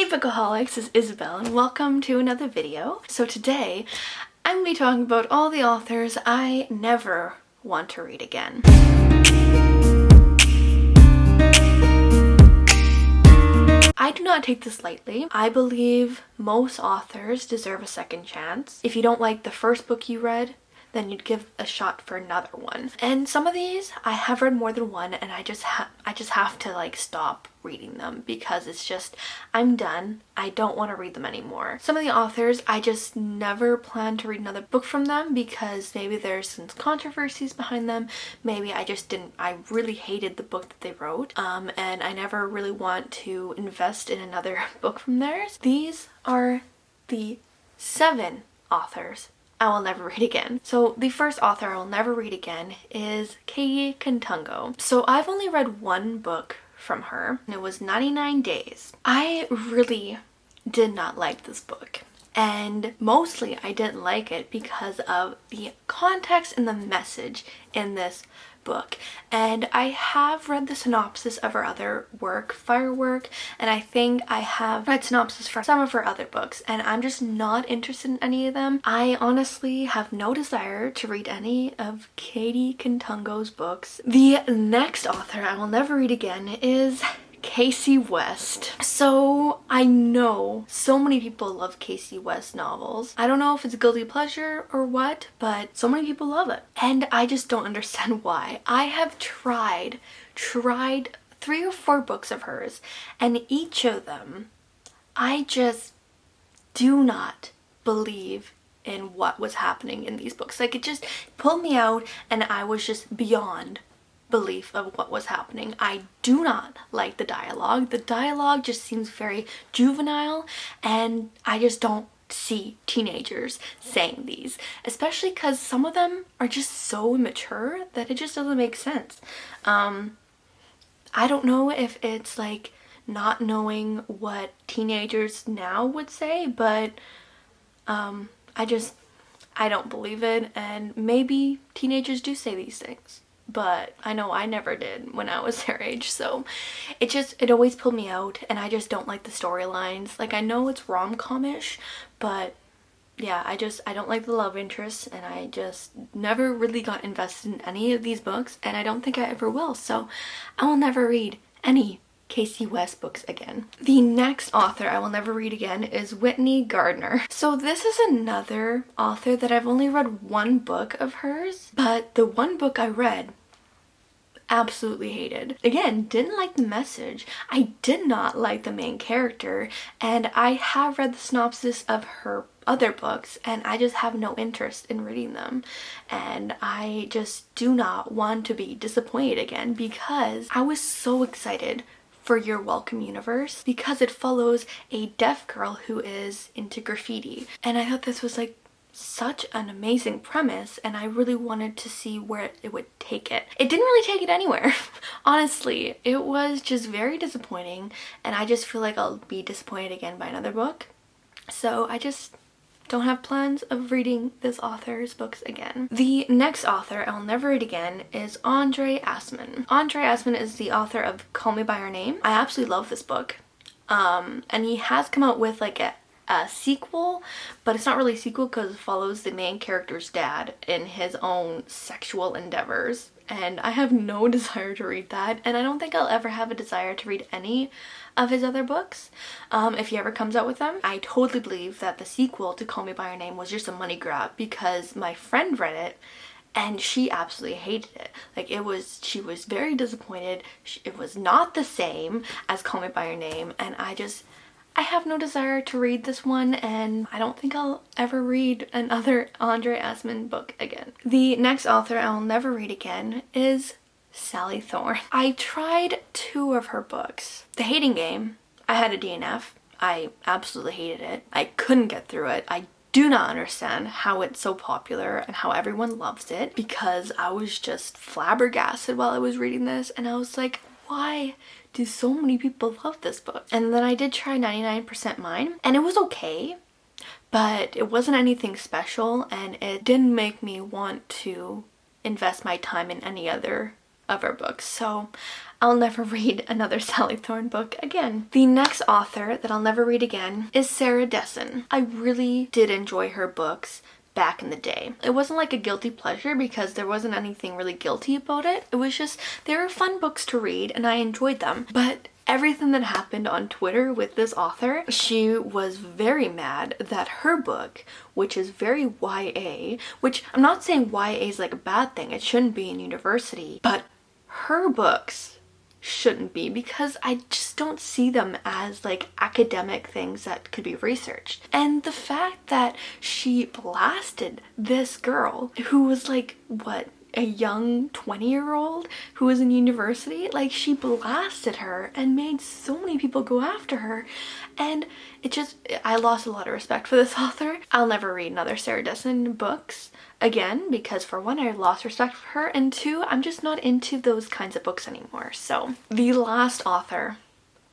Hey Bookaholics, this is Isabel and welcome to another video. So today I'm going to be talking about all the authors I never want to read again. I do not take this lightly. I believe most authors deserve a second chance. If you don't like the first book you read, then you'd give a shot for another one. And some of these I have read more than one, and I just have to like stop reading them because it's just, I'm done. I don't want to read them anymore. Some of the authors I just never plan to read another book from them because maybe there's some controversies behind them. Maybe I really hated the book that they wrote, and I never really want to invest in another book from theirs. These are the 7 authors I will never read again. So the first author I will never read again is Cantungo. So I've only read one book from her, and it was 99 Days. I really did not like this book. And mostly I didn't like it because of the context and the message in this book. And I have read the synopsis of her other work, Firework, and I think I have read synopsis for some of her other books, and I'm just not interested in any of them. I honestly have no desire to read any of Kasie Cantungo's books. The next author I will never read again is Kasie West. So I know so many people love Kasie West novels. I don't know if it's a guilty pleasure or what, but so many people love it. And I just don't understand why. I have tried 3 or 4 books of hers, and each of them, I just do not believe in what was happening in these books. Like, it just pulled me out and I was just beyond belief of what was happening. I do not like the dialogue. The dialogue just seems very juvenile, and I just don't see teenagers saying these, especially because some of them are just so immature that it just doesn't make sense. I don't know if it's like not knowing what teenagers now would say, but I don't believe it, and maybe teenagers do say these things. But I know I never did when I was their age, so it always pulled me out, and I just don't like the storylines. Like, I know it's rom-com-ish, but yeah, I don't like the love interest, and I just never really got invested in any of these books, and I don't think I ever will, so I will never read any Kasie West books again. The next author I will never read again is Whitney Gardner. So this is another author that I've only read one book of hers, but the one book I read, absolutely hated. Again, didn't like the message. I did not like the main character, and I have read the synopsis of her other books, and I just have no interest in reading them, and I just do not want to be disappointed again because I was so excited for Your Welcome Universe because it follows a deaf girl who is into graffiti, and I thought this was like such an amazing premise, and I really wanted to see where it would take it. It didn't really take it anywhere. Honestly, it was just very disappointing, and I just feel like I'll be disappointed again by another book. So I just don't have plans of reading this author's books again. The next author I'll never read again is Aciman. Aciman is the author of Call Me By Your Name. I absolutely love this book. And he has come out with like a sequel, but it's not really a sequel because it follows the main character's dad in his own sexual endeavors, and I have no desire to read that, and I don't think I'll ever have a desire to read any of his other books if he ever comes out with them. I totally believe that the sequel to Call Me By Your Name was just a money grab because my friend read it and she absolutely hated it. Like, she was very disappointed. It was not the same as Call Me By Your Name, and I have no desire to read this one, and I don't think I'll ever read another Aciman book again. The next author I'll never read again is Sally Thorne. I tried 2 of her books. The Hating Game, I had a DNF. I absolutely hated it. I couldn't get through it. I do not understand how it's so popular and how everyone loves it, because I was just flabbergasted while I was reading this, and I was like, why do so many people love this book? And then I did try 99% Mine, and it was okay, but it wasn't anything special, and it didn't make me want to invest my time in any other of her books, so I'll never read another Sally Thorne book again. The next author that I'll never read again is Sarah Dessen. I really did enjoy her books back in the day. It wasn't like a guilty pleasure because there wasn't anything really guilty about it. It was just, they were fun books to read and I enjoyed them. But everything that happened on Twitter with this author, she was very mad that her book, which is very YA, which I'm not saying YA is like a bad thing, it shouldn't be in university, but her books shouldn't be, because I just don't see them as like academic things that could be researched. And the fact that she blasted this girl who was like, what, a young 20-year-old who was in university, like she blasted her and made so many people go after her, and it just, I lost a lot of respect for this author. I'll never read another Sarah Dessen books again because, for one, I lost respect for her, and two, I'm just not into those kinds of books anymore. So the last author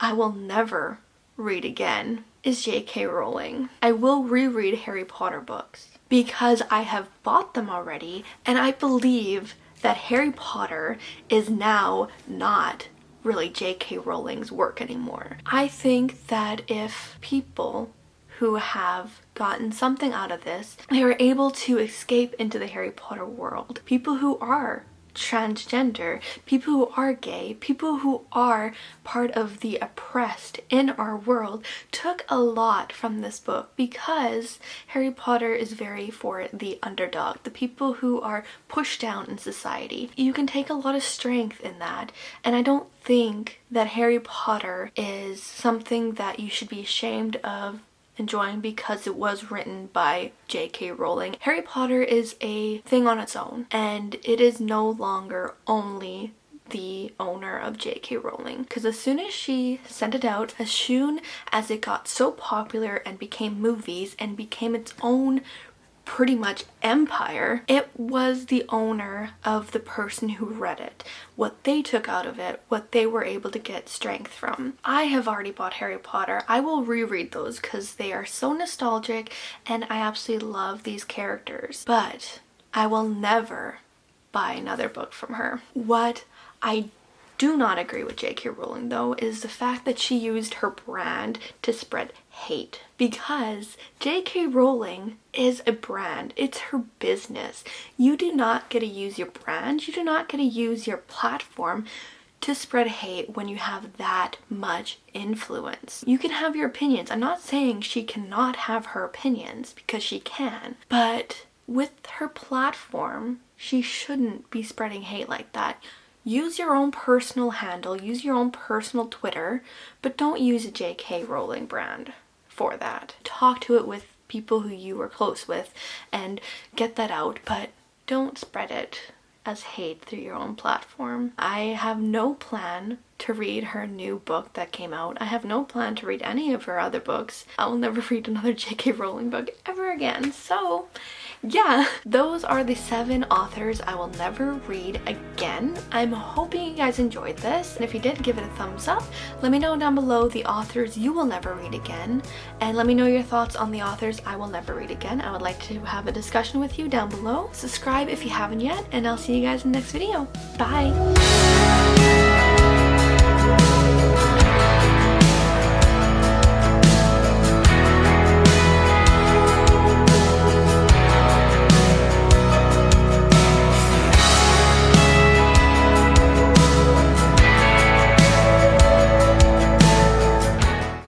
I will never read again is J.K. Rowling. I will reread Harry Potter books because I have bought them already, and I believe that Harry Potter is now not really J.K. Rowling's work anymore. I think that if people who have gotten something out of this, they are able to escape into the Harry Potter world. People who are transgender, people who are gay, people who are part of the oppressed in our world took a lot from this book, because Harry Potter is very for the underdog, the people who are pushed down in society. You can take a lot of strength in that, and I don't think that Harry Potter is something that you should be ashamed of enjoying because it was written by J.K. Rowling. Harry Potter is a thing on its own, and it is no longer only the owner of J.K. Rowling, because as soon as she sent it out, as soon as it got so popular and became movies and became its own pretty much empire, it was the owner of the person who read it, what they took out of it, what they were able to get strength from. I have already bought Harry Potter. I will reread those because they are so nostalgic and I absolutely love these characters, but I will never buy another book from her. What I do not agree with J.K. Rowling though is the fact that she used her brand to spread hate, because J.K. Rowling is a brand. It's her business. You do not get to use your brand, you do not get to use your platform to spread hate when you have that much influence. You can have your opinions. I'm not saying she cannot have her opinions, because she can, but with her platform she shouldn't be spreading hate like that. Use your own personal handle, use your own personal Twitter, but don't use a J.K. Rowling brand for that. Talk to it with people who you are close with and get that out, but don't spread it as hate through your own platform. I have no plan to read her new book that came out. I have no plan to read any of her other books. I will never read another J.K. Rowling book ever again. So yeah, those are the 7 authors I will never read again. I'm hoping you guys enjoyed this, and if you did, give it a thumbs up. Let me know down below the authors you will never read again, and let me know your thoughts on the authors I will never read again. I would like to have a discussion with you down below. Subscribe if you haven't yet, and I'll see you guys in the next video. Bye!